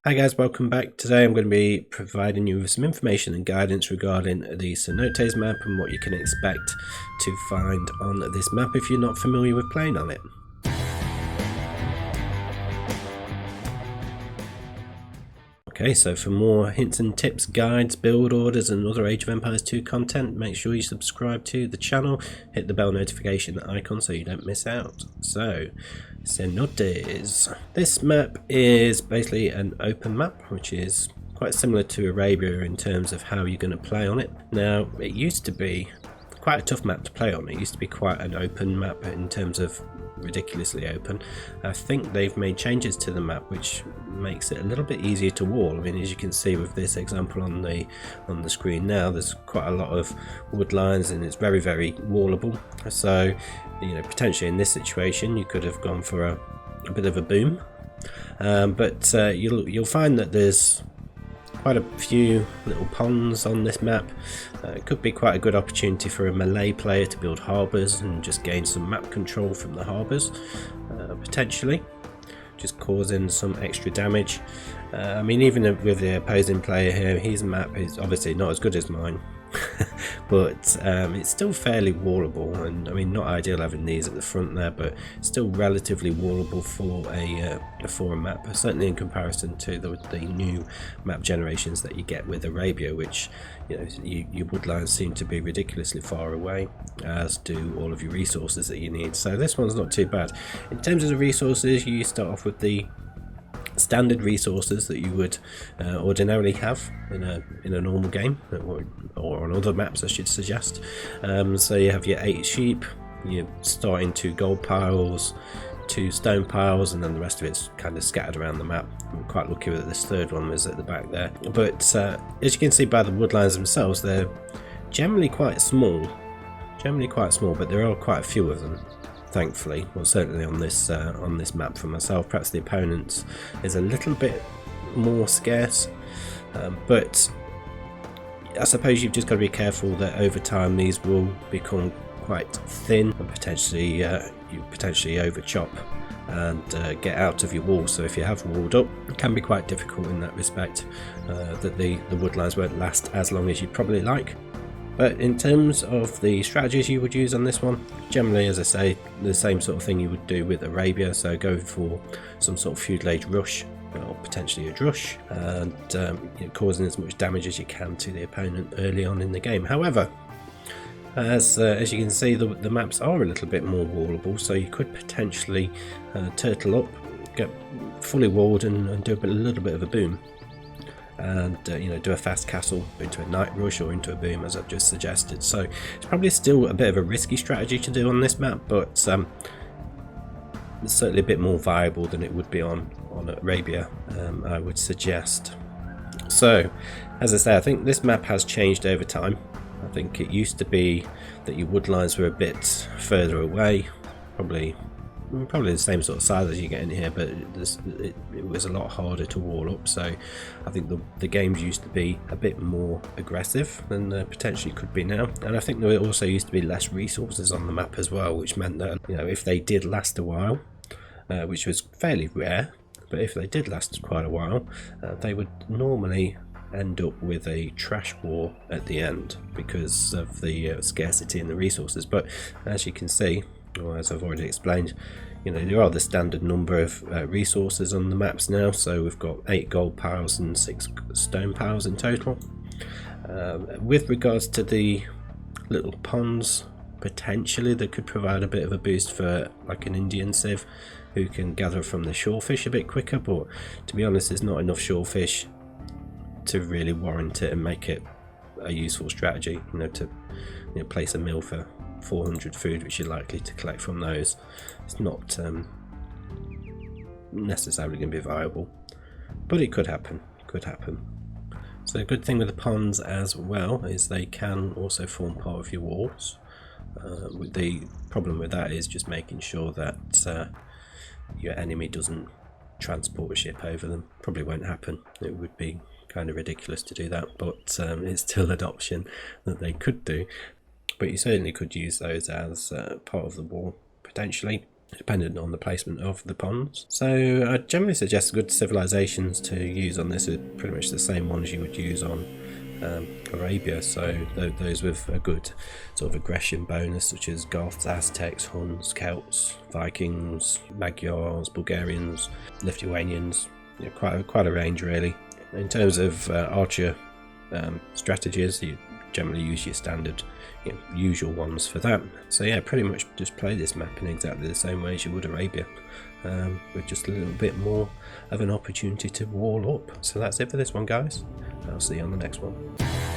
Hi guys, welcome back. Today I'm going to be providing you with some information and guidance regarding the Cenotes map and what you can expect to find on this map if you're not familiar with playing on it. Okay, so for more hints and tips, guides, build orders and other Age of Empires 2 content, make sure you subscribe to the channel, hit the bell notification icon so you don't miss out. So, Cenotes. This map is basically an open map, which is quite similar to Arabia in terms of how you're going to play on it. Now, it used to be quite a tough map to play on. It used to be quite an open map in terms of ridiculously open. I think they've made changes to the map which makes it a little bit easier to wall. I mean, as you can see with this example on the screen now, there's quite a lot of wood lines and it's very wallable. So, you know, potentially in this situation you could have gone for a bit of a boom, but you'll find that there's quite a few little ponds on this map. It could be quite a good opportunity for a melee player to build harbours and just gain some map control from the harbours, potentially just causing some extra damage. I mean, even with the opposing player here, his map is obviously not as good as mine, but it's still fairly wallable, and I mean, not ideal having these at the front there, but still relatively wallable for a forum map, certainly in comparison to the new map generations that you get with Arabia, which, you know, your wood lines seem to be ridiculously far away, as do all of your resources that you need. So this one's not too bad. In terms of the resources, you start off with the standard resources that you would ordinarily have in a normal game, or on other maps I should suggest. So you have your 8 sheep, you're starting 2 gold piles, 2 stone piles, and then the rest of it's kind of scattered around the map. I'm quite lucky that this third one was at the back there, but as you can see by the wood lines themselves, they're generally quite small, but there are quite a few of them, thankfully. Well, certainly on this map for myself. Perhaps the opponents is a little bit more scarce, but I suppose you've just got to be careful that over time these will become quite thin and potentially over chop and get out of your wall. So if you have walled up, it can be quite difficult in that respect, that the wood lines won't last as long as you'd probably like. But in terms of the strategies you would use on this one, generally, as I say, the same sort of thing you would do with Arabia. So go for some sort of feudal age rush, or potentially a drush, and you know, causing as much damage as you can to the opponent early on in the game. However, as you can see, the maps are a little bit more wallable, so you could potentially turtle up, get fully walled, and do a little bit of a boom. And you know, do a fast castle into a night rush or into a boom, as I've just suggested. So it's probably still a bit of a risky strategy to do on this map, but it's certainly a bit more viable than it would be on Arabia, I would suggest. So, as I say, I think this map has changed over time. I think it used to be that your wood lines were a bit further away, probably the same sort of size as you get in here, but it was a lot harder to wall up. So I think the games used to be a bit more aggressive than potentially could be now, and I think there also used to be less resources on the map as well, which meant that, you know, if they did last a while, which was fairly rare, but if they did last quite a while, they would normally end up with a trash war at the end because of the scarcity in the resources. But as you can see, or as I've already explained, you know, there are the standard number of resources on the maps now. So we've got 8 gold piles and 6 stone piles in total. With regards to the little ponds, potentially they could provide a bit of a boost for like an Indian civ who can gather from the shorefish a bit quicker, but to be honest, there's not enough shorefish to really warrant it and make it a useful strategy, you know, to, you know, place a mill for 400 food, which you're likely to collect from those. It's not necessarily going to be viable, but it could happen. So the good thing with the ponds as well is they can also form part of your walls. The problem with that is just making sure that your enemy doesn't transport a ship over them. Probably won't happen. It would be kind of ridiculous to do that, but it's still an option that they could do. But you certainly could use those as part of the wall, potentially. depending on the placement of the ponds. So I generally suggest good civilizations to use on this are pretty much the same ones you would use on Arabia, so those with a good sort of aggression bonus, such as Goths, Aztecs, Huns, Celts, Vikings, Magyars, Bulgarians, Lithuanians, quite a range really. In terms of archer strategies, you generally use your standard usual ones for that. So yeah, pretty much just play this map in exactly the same way as you would Arabia, with just a little bit more of an opportunity to wall up. So that's it for this one, guys. I'll see you on the next one.